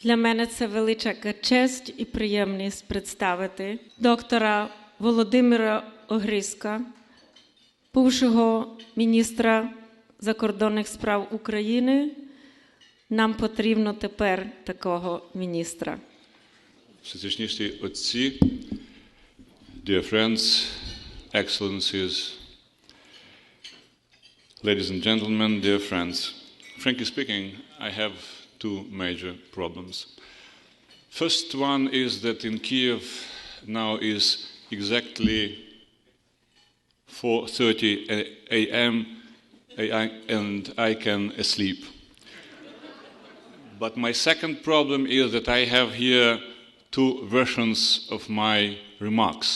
Для мене це велика честь і приємність представити доктора Володимира Ohryzka, бувшого міністра закордонних справ України. Нам потрібно тепер такого міністра. Всесвятіші отці, dear friends, excellencies, ladies and gentlemen, dear friends. Frankly speaking, I have two major problems. First one is that in Kyiv now is exactly 4:30 a.m. and I can sleep. But my second problem is that I have here two versions of my remarks,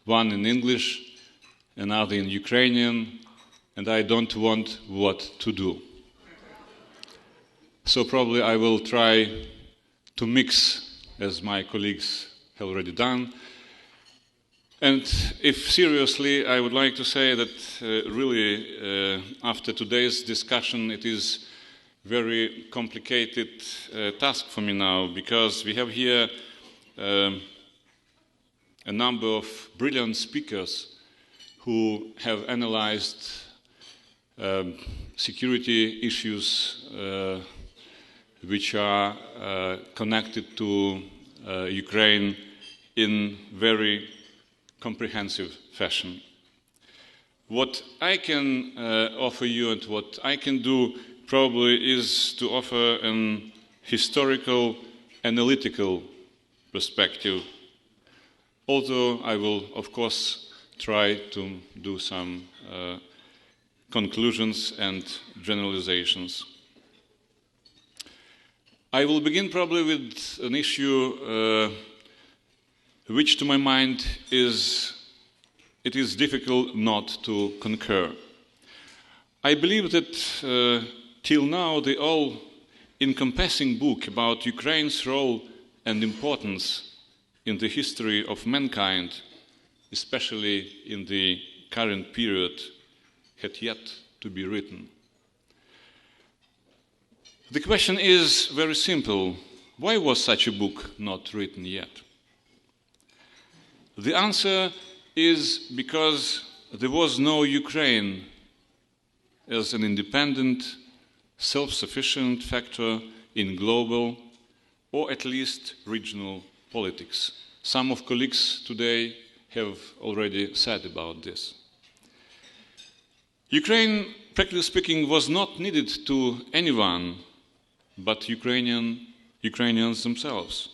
one in English, another in Ukrainian, and I don't want what to do. So probably I will try to mix, as my colleagues have already done. And if seriously, I would like to say that really after today's discussion, it is very complicated task for me now, because we have here a number of brilliant speakers who have analyzed security issues which are connected to Ukraine in very comprehensive fashion. What I can offer you and what I can do probably is to offer an historical, analytical perspective, although I will, of course, try to do some conclusions and generalizations. I will begin probably with an issue which to my mind it is difficult not to concur. I believe that till now the all-encompassing book about Ukraine's role and importance in the history of mankind, especially in the current period, had yet to be written. The question is very simple. Why was such a book not written yet? The answer is because there was no Ukraine as an independent, self-sufficient factor in global or at least regional politics. Some of colleagues today have already said about this. Ukraine, practically speaking, was not needed to anyone but Ukrainians themselves,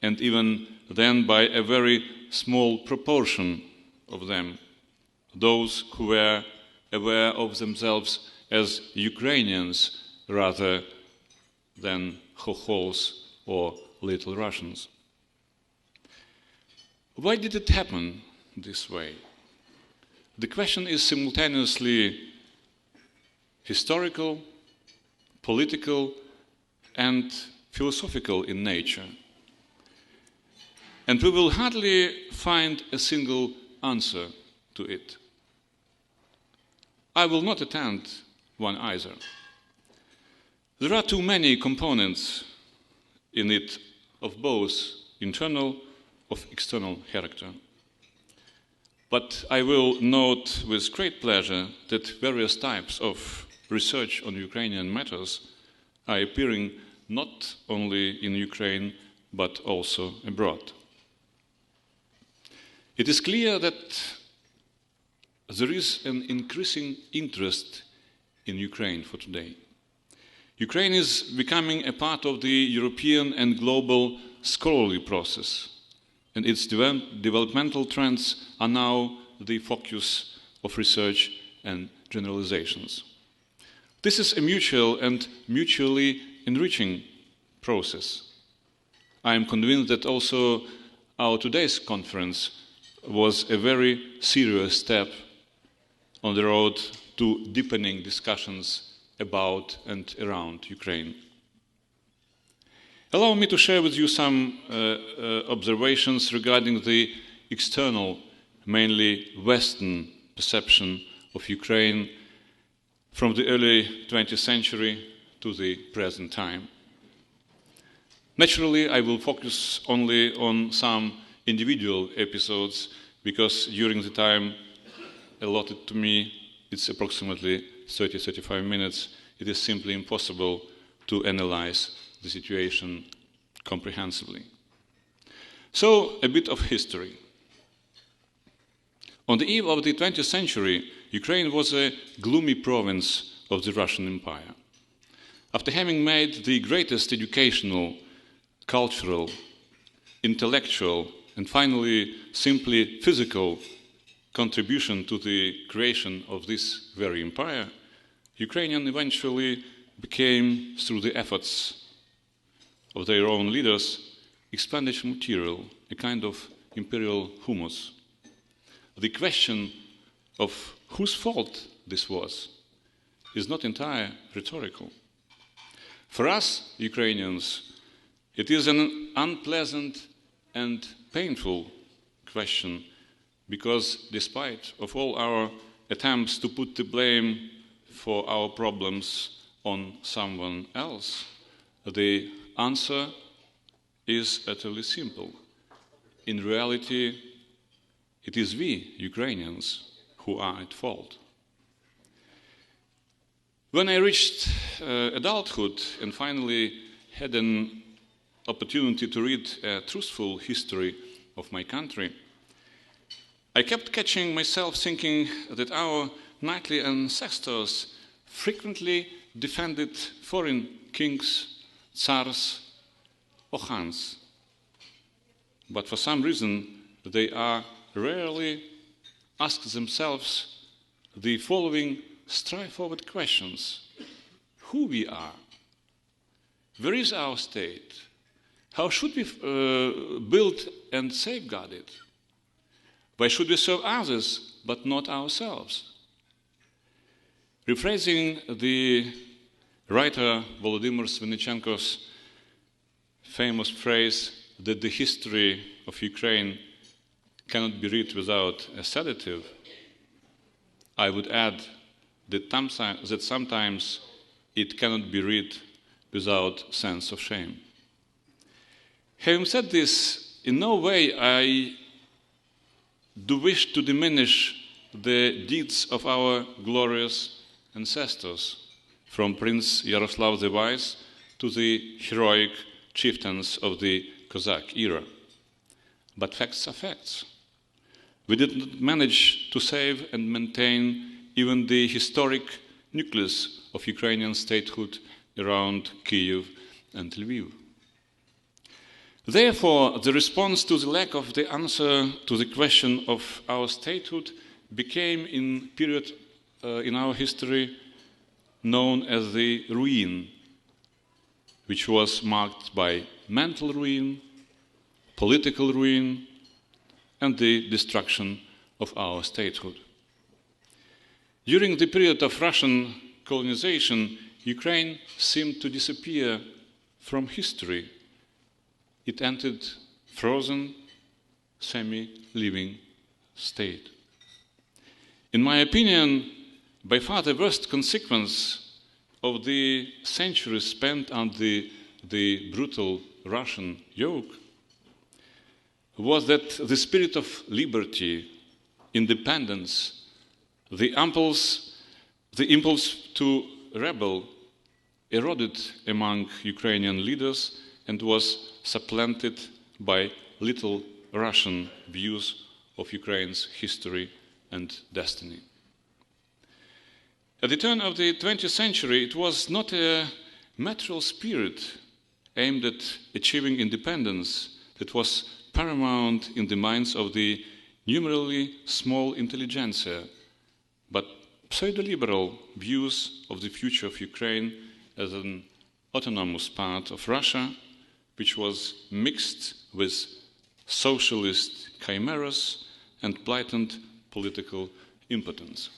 and even then by a very small proportion of them, those who were aware of themselves as Ukrainians rather than Chochols or Little Russians. Why did it happen this way? The question is simultaneously historical, political, and philosophical in nature. And we will hardly find a single answer to it. I will not attempt one either. There are too many components in it of both internal and external character. But I will note with great pleasure that various types of research on Ukrainian matters are appearing not only in Ukraine but also abroad. It is clear that there is an increasing interest in Ukraine for today. Ukraine is becoming a part of the European and global scholarly process, and its developmental trends are now the focus of research and generalizations. This is a mutual and mutually enriching process. I am convinced that also our today's conference was a very serious step on the road to deepening discussions about and around Ukraine. Allow me to share with you some observations regarding the external, mainly Western perception of Ukraine from the early 20th century to the present time. Naturally, I will focus only on some individual episodes because during the time allotted to me, it's approximately 30-35 minutes, it is simply impossible to analyze the situation comprehensively. So, a bit of history. On the eve of the 20th century, Ukraine was a gloomy province of the Russian Empire. After having made the greatest educational, cultural, intellectual, and finally simply physical contribution to the creation of this very empire, Ukrainians eventually became, through the efforts of their own leaders, expenditure material, a kind of imperial humus. The question of whose fault this was is not entirely rhetorical. For us, Ukrainians, it is an unpleasant and painful question because despite of all our attempts to put the blame for our problems on someone else, the answer is utterly simple. In reality, it is we, Ukrainians, who are at fault. When I reached adulthood and finally had an opportunity to read a truthful history of my country, I kept catching myself thinking that our knightly ancestors frequently defended foreign kings, tsars, or khans. But for some reason, they are rarely asked themselves the following straightforward questions. Who we are? Where is our state? How should we build and safeguard it? Why should we serve others but not ourselves? Rephrasing the writer Volodymyr Svinichenko's famous phrase that the history of Ukraine cannot be read without a sedative, I would add that sometimes it cannot be read without sense of shame. Having said this, in no way I do wish to diminish the deeds of our glorious ancestors, from Prince Yaroslav the Wise to the heroic chieftains of the Cossack era. But facts are facts. We did not manage to save and maintain even the historic nucleus of Ukrainian statehood around Kyiv and Lviv. Therefore, the response to the lack of the answer to the question of our statehood became, in period in our history, known as the ruin, which was marked by mental ruin, political ruin, and the destruction of our statehood. During the period of Russian colonization, Ukraine seemed to disappear from history. It entered frozen, semi-living state. In my opinion, by far the worst consequence of the centuries spent under the brutal Russian yoke was that the spirit of liberty, independence, the impulse to rebel eroded among Ukrainian leaders and was supplanted by little Russian views of Ukraine's history and destiny. At the turn of the 20th century, it was not a material spirit aimed at achieving independence that was paramount in the minds of the numerically small intelligentsia, but pseudo-liberal views of the future of Ukraine as an autonomous part of Russia, which was mixed with socialist chimeras and blatant political impotence.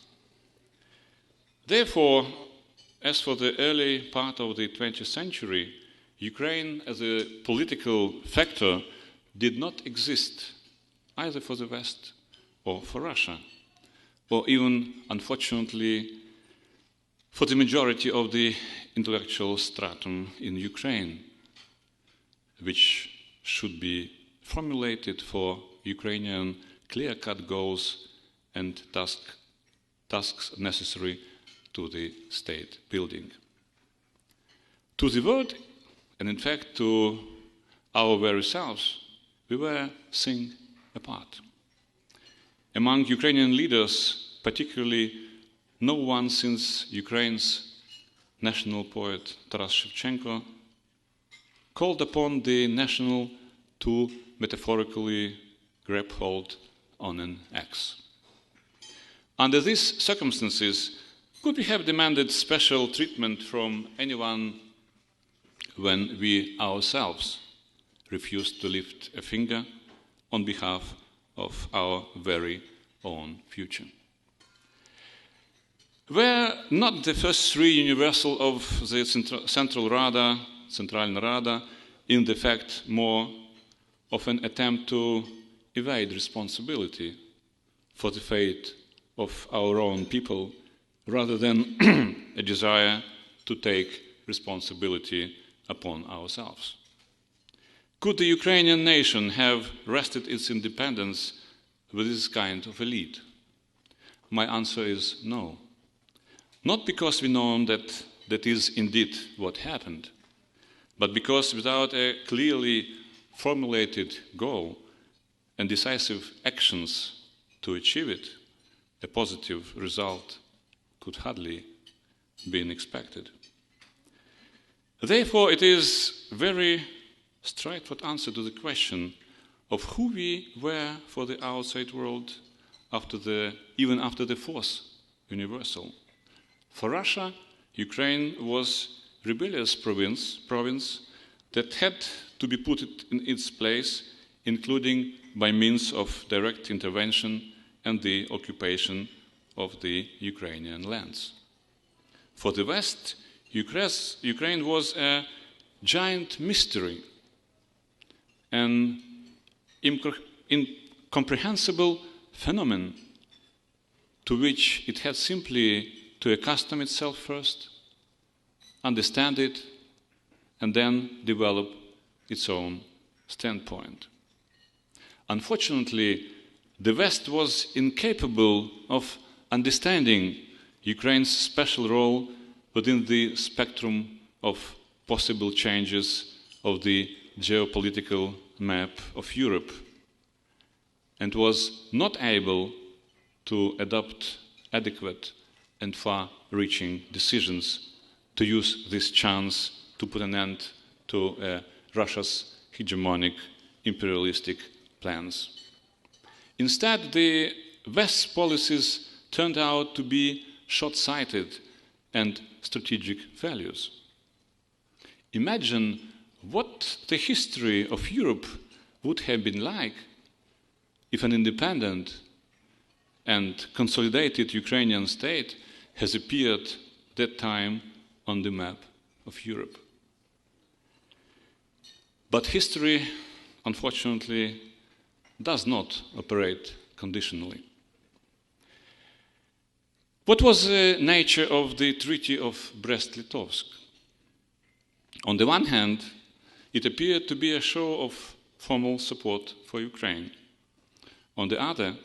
Therefore, as for the early part of the 20th century, Ukraine as a political factor did not exist either for the West or for Russia, or even, unfortunately, for the majority of the intellectual stratum in Ukraine. which should be formulated for Ukrainian clear-cut goals and tasks necessary to the state building. To the world, and in fact to our very selves, we were seen apart. Among Ukrainian leaders, particularly no one since Ukraine's national poet Taras Shevchenko called upon the national to metaphorically grab hold on an axe. Under these circumstances, could we have demanded special treatment from anyone when we ourselves refused to lift a finger on behalf of our very own future? Were not the first three universal of the Central Rada, Centralna Rada, in the fact more of an attempt to evade responsibility for the fate of our own people rather than a desire to take responsibility upon ourselves? Could the Ukrainian nation have wrested its independence with this kind of a lead? My answer is no. Not because we know that is indeed what happened, but because without a clearly formulated goal and decisive actions to achieve it, a positive result could hardly be expected. Therefore, it is a very straightforward answer to the question of who we were for the outside world even after the Fourth Universal. For Russia, Ukraine was a rebellious province that had to be put in its place, including by means of direct intervention and the occupation of the Ukrainian lands. For the West, Ukraine was a giant mystery, an incomprehensible phenomenon to which it had simply to accustom itself first, understand it, and then develop its own standpoint. Unfortunately, the West was incapable of understanding Ukraine's special role within the spectrum of possible changes of the geopolitical map of Europe, and was not able to adopt adequate and far-reaching decisions to use this chance to put an end to Russia's hegemonic imperialistic plans. Instead, the West's policies turned out to be short-sighted and strategic failures. Imagine what the history of Europe would have been like if an independent and consolidated Ukrainian state has appeared at that time on the map of Europe. But history, unfortunately, does not operate conditionally. What was the nature of the Treaty of Brest-Litovsk? On the one hand, it appeared to be a show of formal support for Ukraine. On the other,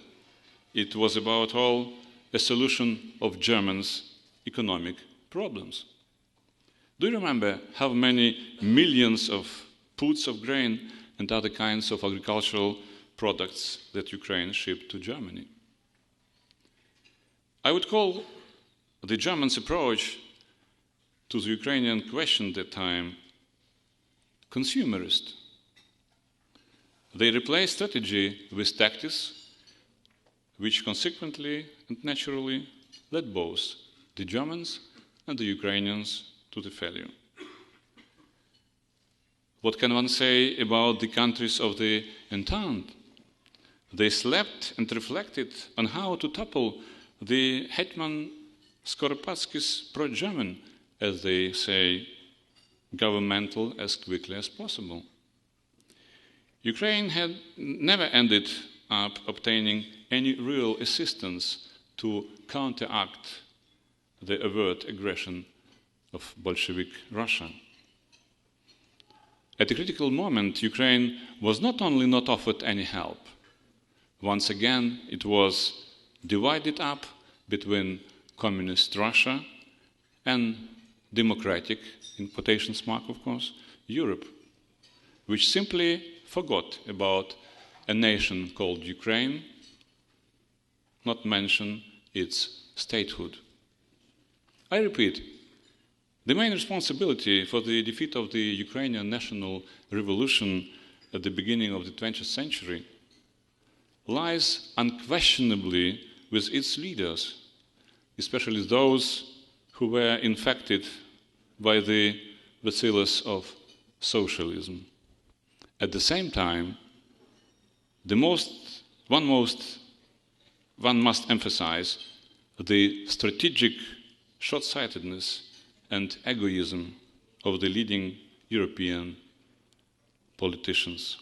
it was about all a solution of Germany's economic problems. Do you remember how many millions of puts of grain and other kinds of agricultural products that Ukraine shipped to Germany? I would call the Germans' approach to the Ukrainian question at that time consumerist. They replaced strategy with tactics, which consequently and naturally led both the Germans and the Ukrainians to the failure. What can one say about the countries of the Entente? They slept and reflected on how to topple the Hetman Skoropadsky's pro-German, as they say, governmental as quickly as possible. Ukraine had never ended up obtaining any real assistance to counteract the overt aggression of Bolshevik Russia. At a critical moment, Ukraine was not only not offered any help, once again it was divided up between communist Russia and democratic, in quotations mark of course, Europe, which simply forgot about a nation called Ukraine, not mention its statehood. I repeat, the main responsibility for the defeat of the Ukrainian national revolution at the beginning of the 20th century lies unquestionably with its leaders, especially those who were infected by the bacillus of socialism. At the same time, one must emphasize the strategic short-sightedness and egoism of the leading European politicians.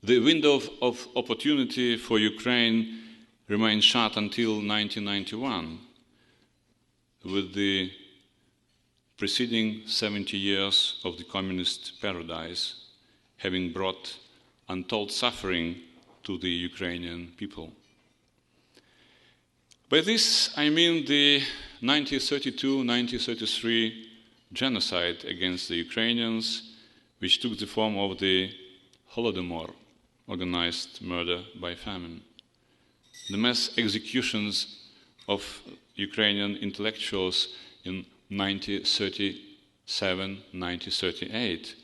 The window of opportunity for Ukraine remained shut until 1991, with the preceding 70 years of the communist paradise having brought untold suffering to the Ukrainian people. By this, I mean the 1932-1933 genocide against the Ukrainians, which took the form of the Volodymyr, organized murder by famine. The mass executions of Ukrainian intellectuals in 1937-1938,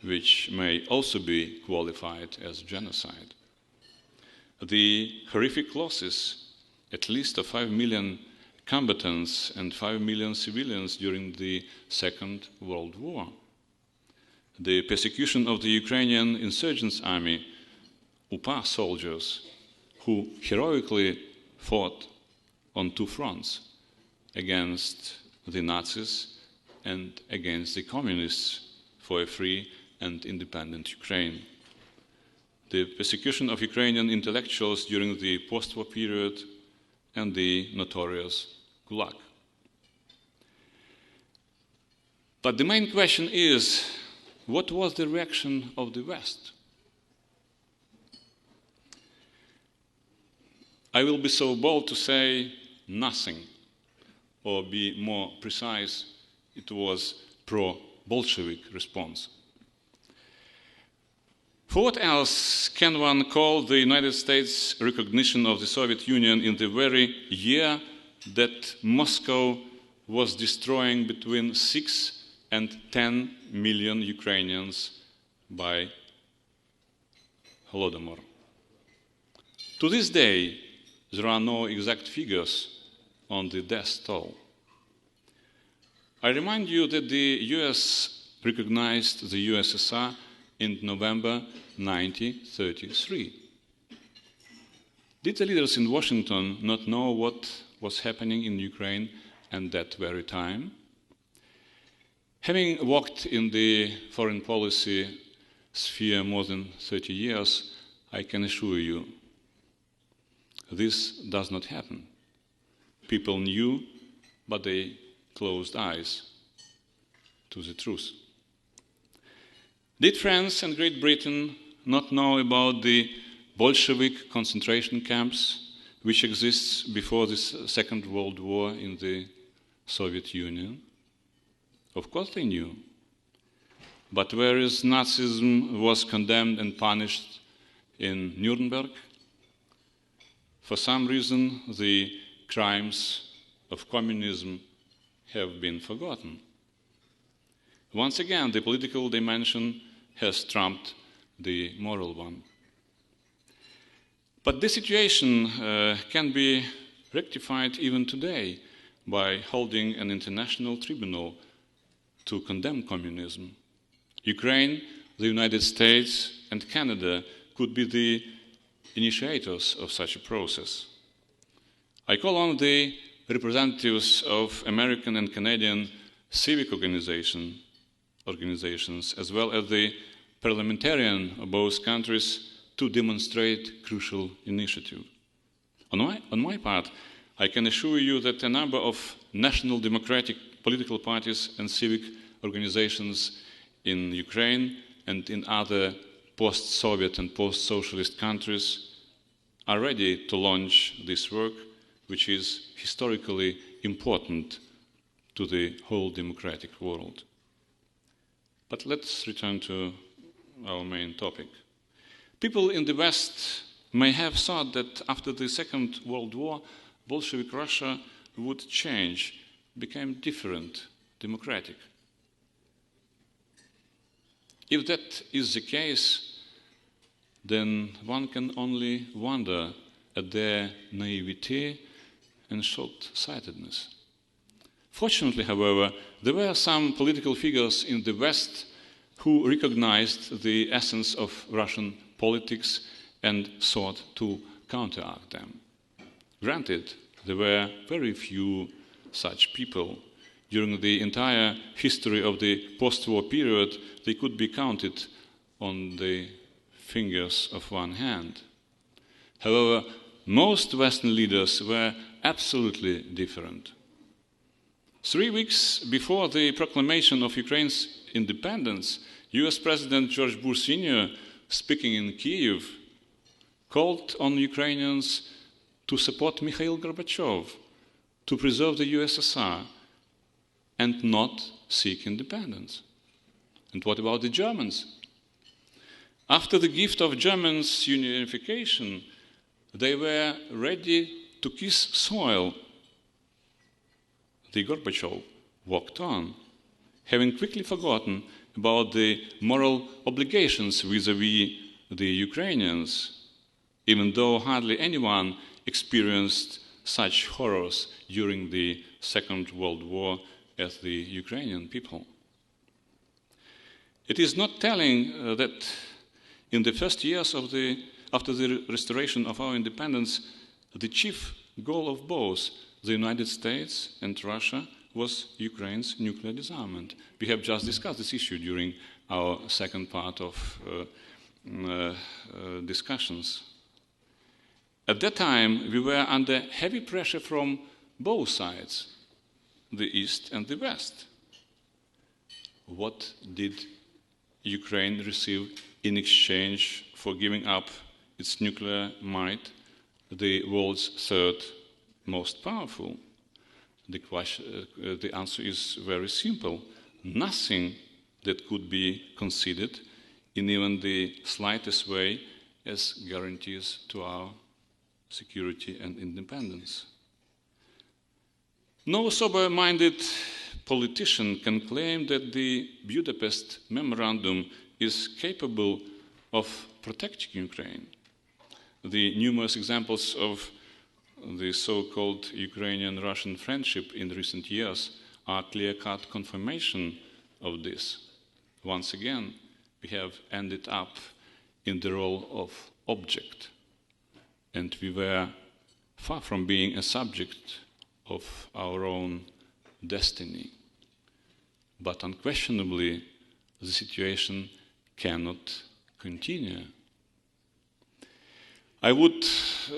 which may also be qualified as genocide. The horrific losses, at least of 5 million combatants and 5 million civilians during the Second World War. The persecution of the Ukrainian insurgents army, UPA soldiers, who heroically fought on two fronts, against the Nazis and against the communists for a free and independent Ukraine. The persecution of Ukrainian intellectuals during the post-war period and the notorious Gulag. But the main question is, what was the reaction of the West? I will be so bold to say nothing, or be more precise, it was pro-Bolshevik response. For what else can one call the United States' recognition of the Soviet Union in the very year that Moscow was destroying between 6 and 10 million Ukrainians by Holodomor? To this day, there are no exact figures on the death toll. I remind you that the US recognized the USSR in November 1933. Did the leaders in Washington not know what was happening in Ukraine at that very time? Having worked in the foreign policy sphere more than 30 years, I can assure you, this does not happen. People knew, but they closed eyes to the truth. Did France and Great Britain not know about the Bolshevik concentration camps which exists before the Second World War in the Soviet Union? Of course they knew. But whereas Nazism was condemned and punished in Nuremberg, for some reason the crimes of communism have been forgotten. Once again, the political dimension has trumped the moral one. But this situation can be rectified even today by holding an international tribunal to condemn communism. Ukraine, the United States, and Canada could be the initiators of such a process. I call on the representatives of American and Canadian civic organizations, as well as the parliamentarians of both countries, to demonstrate crucial initiative. On my part, I can assure you that a number of national democratic political parties and civic organizations in Ukraine and in other post-Soviet and post-socialist countries are ready to launch this work, which is historically important to the whole democratic world. But let's return to our main topic. People in the West may have thought that after the Second World War, Bolshevik Russia would change, become different, democratic. If that is the case, then one can only wonder at their naivety and short-sightedness. Fortunately, however, there were some political figures in the West who recognized the essence of Russian politics and sought to counteract them. Granted, there were very few such people. During the entire history of the post-war period, they could be counted on the fingers of one hand. However, most Western leaders were absolutely different. 3 weeks before the proclamation of Ukraine's independence, US President George Bush Sr., speaking in Kyiv, called on Ukrainians to support Mikhail Gorbachev, to preserve the USSR, and not seek independence. And what about the Germans? After the gift of Germans' unification, they were ready to kiss soil. The Gorbachev walked on, having quickly forgotten about the moral obligations vis-à-vis the Ukrainians, even though hardly anyone experienced such horrors during the Second World War as the Ukrainian people. It is not telling that in the first years after the restoration of our independence, the chief goal of both the United States and Russia was Ukraine's nuclear disarmament. We have just discussed this issue during our second part of discussions. At that time, we were under heavy pressure from both sides, the East and the West. What did Ukraine receive in exchange for giving up its nuclear might, the world's third most powerful? The answer is very simple. Nothing that could be considered in even the slightest way as guarantees to our security and independence. No sober-minded politician can claim that the Budapest Memorandum is capable of protecting Ukraine. The numerous examples of the so-called Ukrainian-Russian friendship in recent years are clear-cut confirmation of this. Once again, we have ended up in the role of object, and we were far from being a subject of our own destiny. But unquestionably, the situation cannot continue. I would,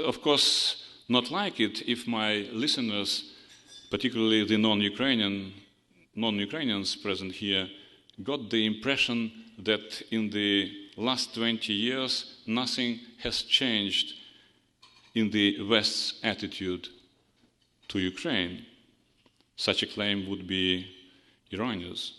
of course, not like it if my listeners, particularly the non-Ukrainians present here, got the impression that in the last 20 years nothing has changed in the West's attitude to Ukraine. Such a claim would be erroneous.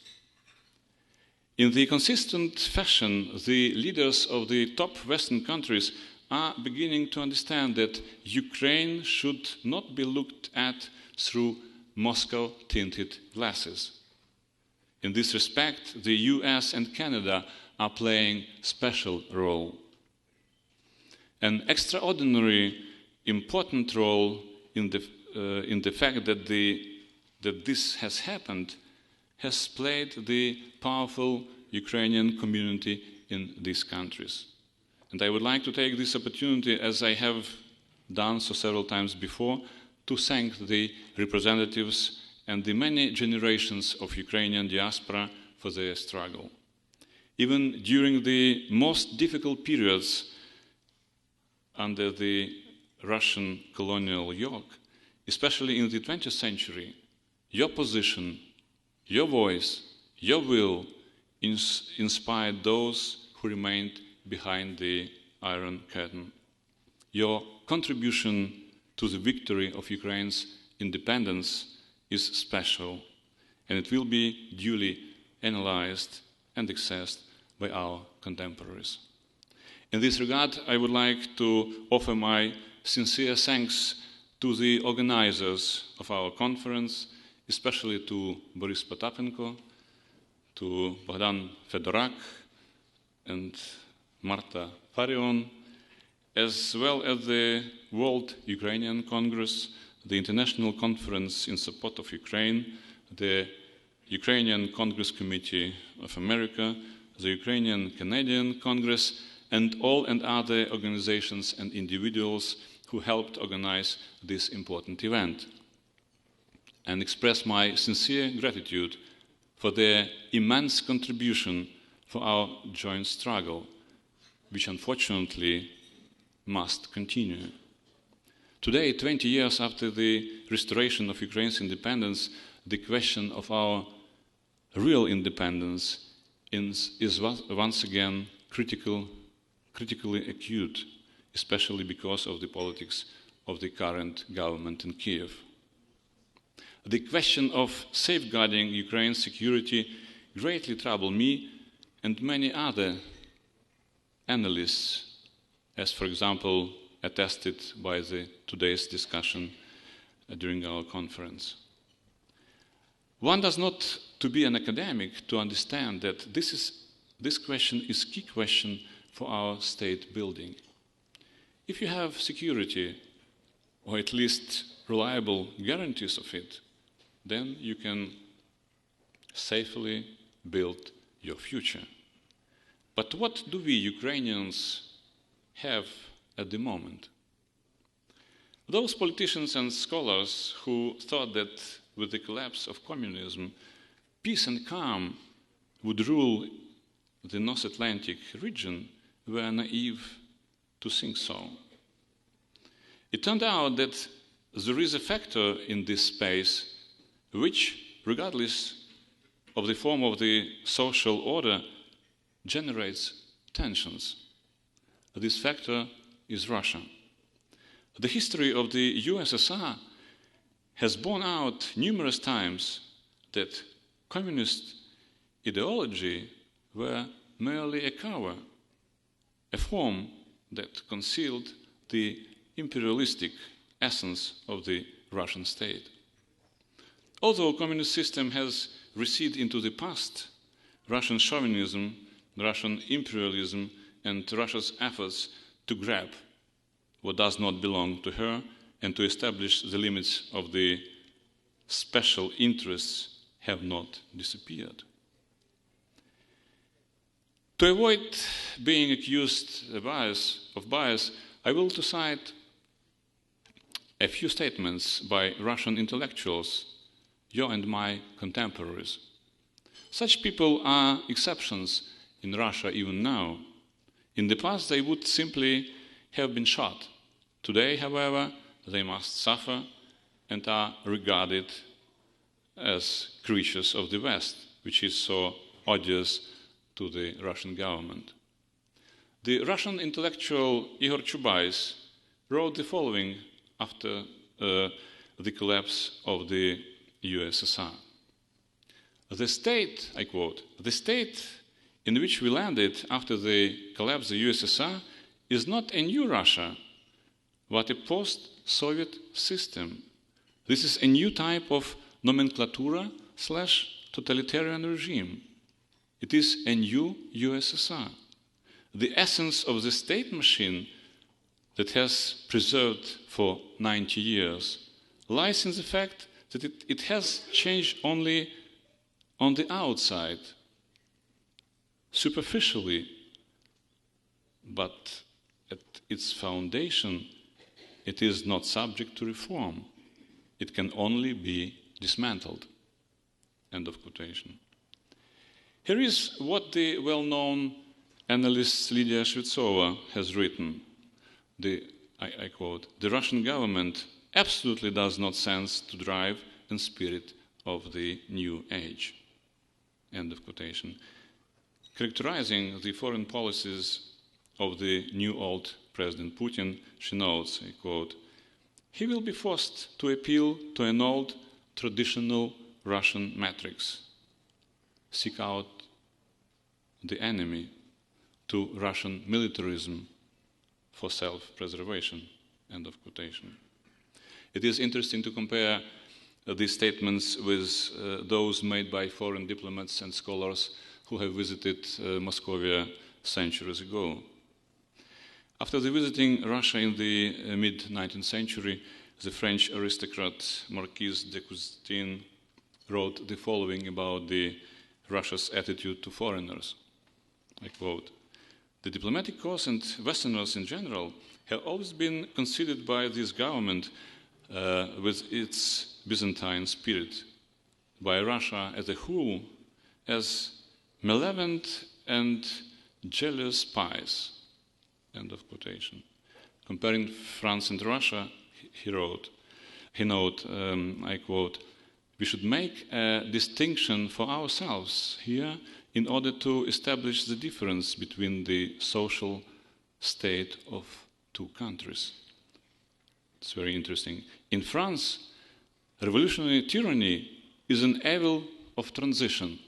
In the consistent fashion, the leaders of the top Western countries are beginning to understand that Ukraine should not be looked at through Moscow-tinted glasses. In this respect, the US and Canada are playing a special role. An extraordinary, important role in the fact that this has happened has played the powerful Ukrainian community in these countries. And I would like to take this opportunity, as I have done so several times before, to thank the representatives and the many generations of Ukrainian diaspora for their struggle. Even during the most difficult periods under the Russian colonial yoke, especially in the 20th century, your position, your voice, your will inspired those who remained behind the Iron Curtain. Your contribution to the victory of Ukraine's independence is special, and it will be duly analyzed and assessed by our contemporaries. In this regard, I would like to offer my sincere thanks to the organizers of our conference, especially to Boris Potapenko, to Bogdan Fedorak and Marta Farion, as well as the World Ukrainian Congress, the International Conference in Support of Ukraine, the Ukrainian Congress Committee of America, the Ukrainian Canadian Congress, and all and other organizations and individuals who helped organize this important event, and express my sincere gratitude for their immense contribution for our joint struggle, which unfortunately must continue. Today, 20 years after the restoration of Ukraine's independence, the question of our real independence is once again critically acute, especially because of the politics of the current government in Kyiv. The question of safeguarding Ukraine's security greatly troubled me and many other analysts, as for example attested by today's discussion during our conference. One does not to be an academic to understand that this question is key question for our state building. If you have security, or at least reliable guarantees of it, then you can safely build your future. But what do we Ukrainians have at the moment? Those politicians and scholars who thought that with the collapse of communism, peace and calm would rule the North Atlantic region were naive to think so. It turned out that there is a factor in this space which, regardless of the form of the social order, generates tensions. This factor is Russia. The history of the USSR has borne out numerous times that communist ideology were merely a cover, a form that concealed the imperialistic essence of the Russian state. Although communist system has receded into the past, Russian chauvinism, Russian imperialism, and Russia's efforts to grab what does not belong to her and to establish the limits of the special interests have not disappeared. To avoid being accused of bias, I will cite a few statements by Russian intellectuals, your and my contemporaries. Such people are exceptions in Russia even now. In the past, they would simply have been shot. Today, however, they must suffer and are regarded as creatures of the West, which is so odious to the Russian government. The Russian intellectual Igor Chubais wrote the following after the collapse of the USSR. The state, I quote, "The state in which we landed after the collapse of the USSR is not a new Russia, but a post-Soviet system. This is a new type of nomenclatura/totalitarian regime. It is a new USSR. The essence of the state machine that has preserved for 90 years lies in the fact that it has changed only on the outside, superficially, but at its foundation, it is not subject to reform. It can only be dismantled." End of quotation. Here is what the well-known analyst Lydia Shvetsova has written. I quote, "The Russian government absolutely does not sense the drive and spirit of the new age." End of quotation. characterizing the foreign policies of the new old President Putin, she notes, I quote, "He will be forced to appeal to an old traditional Russian matrix, seek out the enemy, to Russian militarism for self-preservation," end of quotation. It is interesting to compare these statements with those made by foreign diplomats and scholars who have visited Moscow centuries ago. After visiting Russia in the mid-19th century, the French aristocrat Marquis de Cousteau wrote the following about Russia's attitude to foreigners. I quote, "The diplomatic corps and Westerners in general have always been considered by this government with its Byzantine spirit, by Russia as a whole, as malevolent and jealous spies," end of quotation. Comparing France and Russia, he noted, I quote, "We should make a distinction for ourselves here in order to establish the difference between the social state of two countries." It's very interesting. In France, revolutionary tyranny is an evil of transition.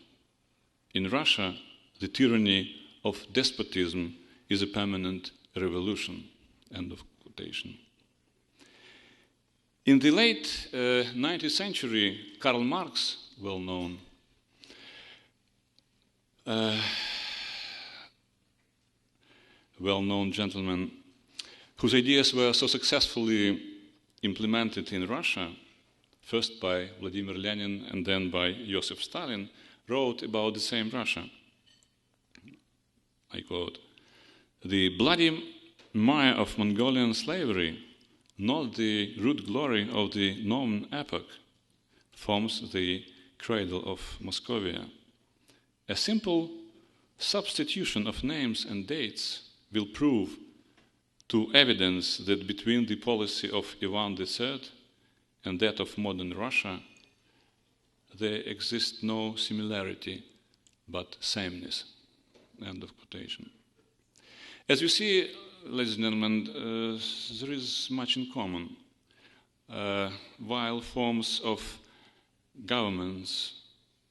In Russia, the tyranny of despotism is a permanent revolution, end of quotation. In the late 19th century, Karl Marx, well-known gentleman, whose ideas were so successfully implemented in Russia, first by Vladimir Lenin and then by Joseph Stalin, wrote about the same Russia. I quote, "The bloody mire of Mongolian slavery, not the rude glory of the Norman epoch, forms the cradle of Moscovia. A simple substitution of names and dates will prove to evidence that between the policy of Ivan III and that of modern Russia, there exists no similarity but sameness," end of quotation. As you see, ladies and gentlemen, there is much in common. While forms of governments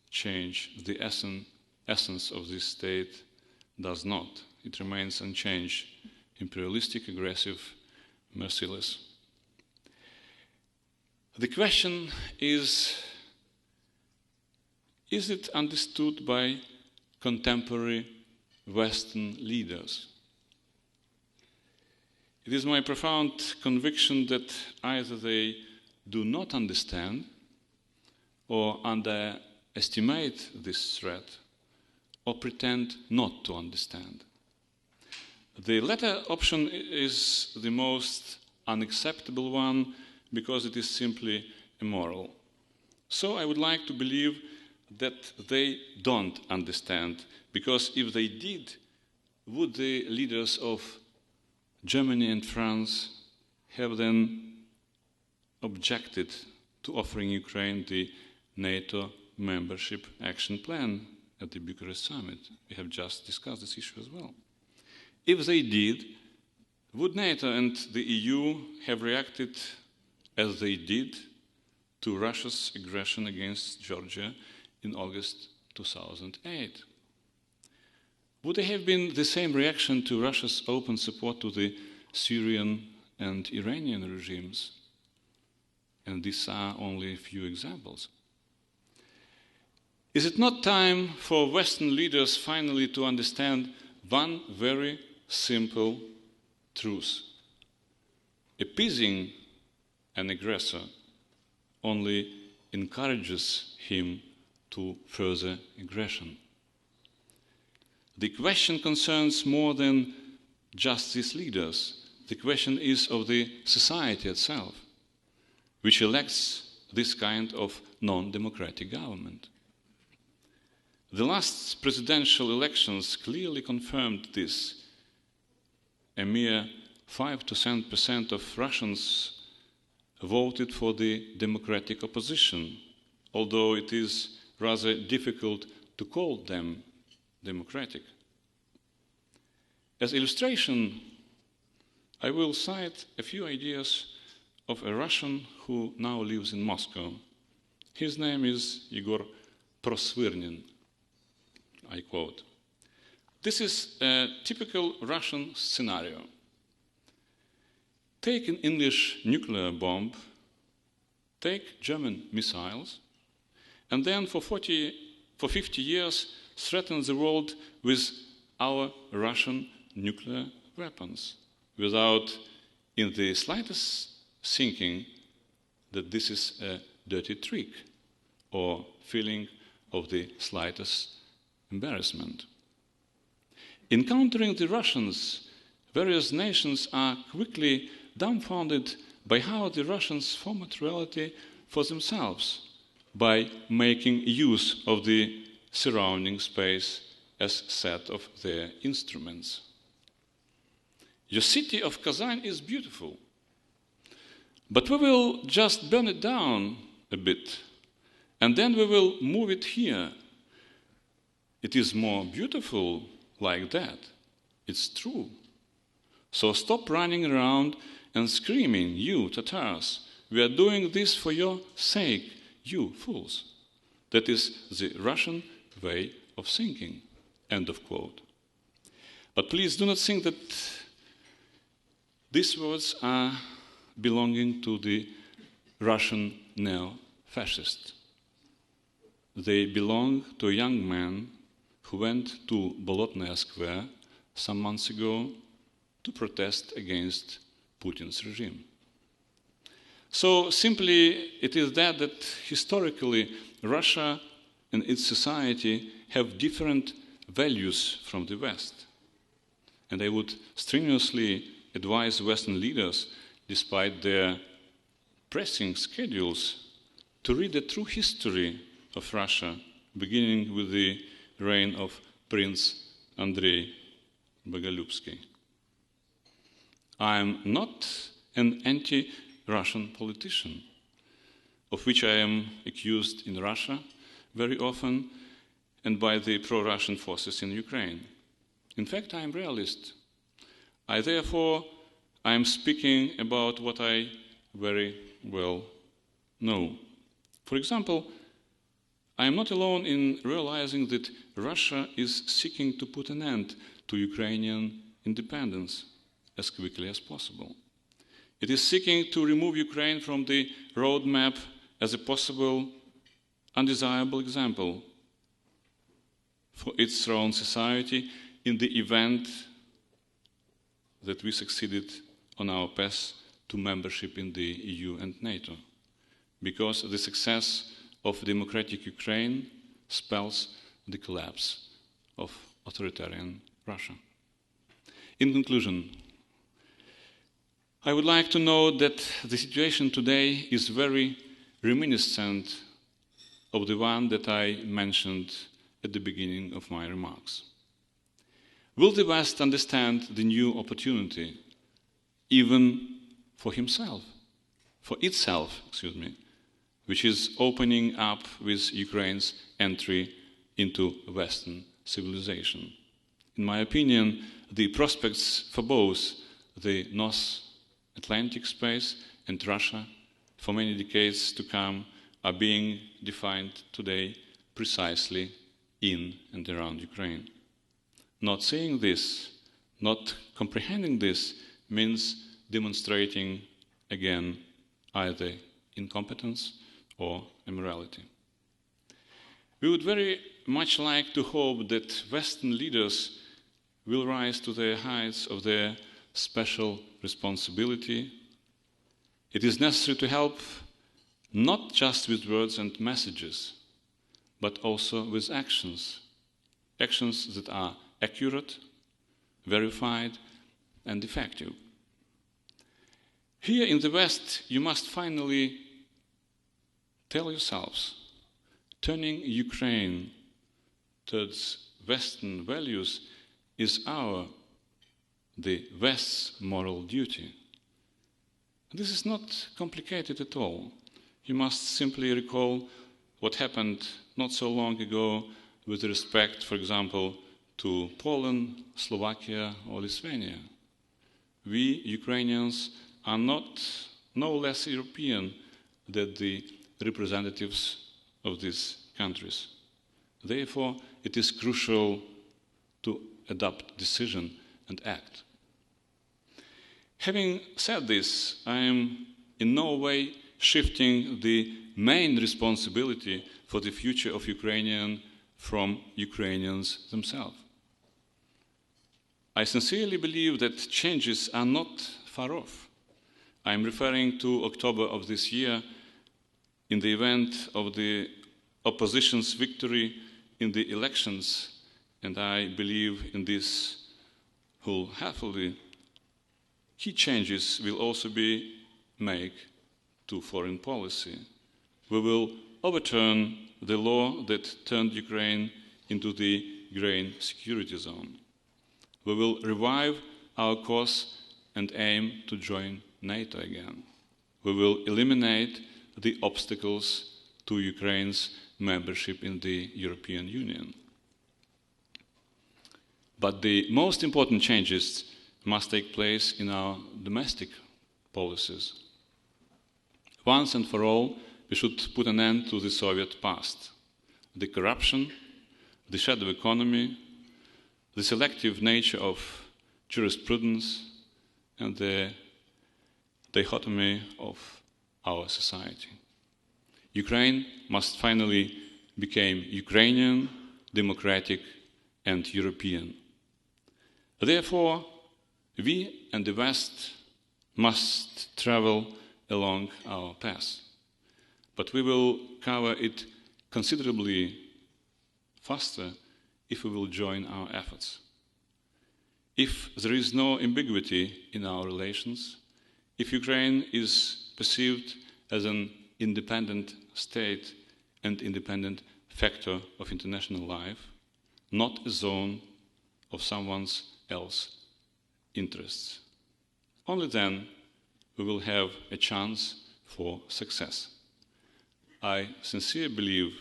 change, the essence of this state does not. It remains unchanged, imperialistic, aggressive, merciless. The question is it understood by contemporary Western leaders? It is my profound conviction that either they do not understand or underestimate this threat or pretend not to understand. The latter option is the most unacceptable one because it is simply immoral. So I would like to believe that they don't understand, because if they did, would the leaders of Germany and France have then objected to offering Ukraine the NATO membership action plan at the Bucharest summit? We have just discussed this issue as well. If they did, would NATO and the EU have reacted as they did to Russia's aggression against Georgia in August 2008? Would there have been the same reaction to Russia's open support to the Syrian and Iranian regimes? And these are only a few examples. Is it not time for Western leaders finally to understand one very simple truth? Appeasing an aggressor only encourages him to further aggression. The question concerns more than just these leaders. The question is of the society itself, which elects this kind of non-democratic government. The last presidential elections clearly confirmed this. A mere 5 to 7% of Russians voted for the democratic opposition, although it is rather difficult to call them democratic. As illustration, I will cite a few ideas of a Russian who now lives in Moscow. His name is Igor Prosvirnin. I quote, "This is a typical Russian scenario. Take an English nuclear bomb, take German missiles, and then for 50 years threaten the world with our Russian nuclear weapons, without in the slightest thinking that this is a dirty trick or feeling of the slightest embarrassment. In countering the Russians, various nations are quickly dumbfounded by how the Russians format reality for themselves by making use of the surrounding space as set of their instruments. Your city of Kazan is beautiful, but we will just burn it down a bit, and then we will move it here. It is more beautiful like that. It's true. So stop running around and screaming, you Tatars, we are doing this for your sake, you fools. That is the Russian way of thinking." End of quote. But please do not think that these words are belonging to the Russian neo-fascist. They belong to a young man who went to Bolotnaya Square some months ago to protest against Putin's regime. So simply it is that historically Russia and its society have different values from the West. And I would strenuously advise Western leaders, despite their pressing schedules, to read the true history of Russia, beginning with the reign of Prince Andrei Bogolyubsky. I am not an anti-Russian politician, of which I am accused in Russia very often and by the pro-Russian forces in Ukraine. In fact, I am realist. I am speaking about what I very well know. For example, I am not alone in realizing that Russia is seeking to put an end to Ukrainian independence as quickly as possible. It is seeking to remove Ukraine from the roadmap as a possible undesirable example for its own society in the event that we succeeded on our path to membership in the EU and NATO, because the success of democratic Ukraine spells the collapse of authoritarian Russia. In conclusion, I would like to note that the situation today is very reminiscent of the one that I mentioned at the beginning of my remarks. Will the West understand the new opportunity, even for itself, which is opening up with Ukraine's entry into Western civilization? In my opinion, the prospects for both the North Atlantic space and Russia for many decades to come are being defined today precisely in and around Ukraine. Not saying this, not comprehending this, means demonstrating again either incompetence or immorality. We would very much like to hope that Western leaders will rise to the heights of their special responsibility. It is necessary to help not just with words and messages, but also with actions that are accurate, verified, and effective. Here in the West, you must finally tell yourselves, turning Ukraine towards Western values is the West's moral duty. This is not complicated at all. You must simply recall what happened not so long ago with respect, for example, to Poland, Slovakia, or Lithuania. We, Ukrainians, are no less European than the representatives of these countries. Therefore, it is crucial to adopt decision and act. Having said this, I am in no way shifting the main responsibility for the future of Ukrainian from Ukrainians themselves. I sincerely believe that changes are not far off. I am referring to October of this year in the event of the opposition's victory in the elections, and I believe in this wholeheartedly. Key changes will also be made to foreign policy. We will overturn the law that turned Ukraine into the grain security zone. We will revive our cause and aim to join NATO again. We will eliminate the obstacles to Ukraine's membership in the European Union. But the most important changes must take place in our domestic policies. Once and for all, we should put an end to the Soviet past. The corruption, the shadow economy, the selective nature of jurisprudence, and the dichotomy of our society. Ukraine must finally become Ukrainian, democratic, and European. Therefore, we and the West must travel along our path, but we will cover it considerably faster if we will join our efforts. If there is no ambiguity in our relations, if Ukraine is perceived as an independent state and independent factor of international life, not a zone of someone else's interests, only then we will have a chance for success. I sincerely believe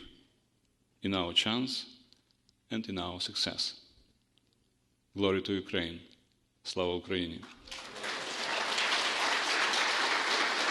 in our chance and in our success. Glory to Ukraine. Slava Ukraini.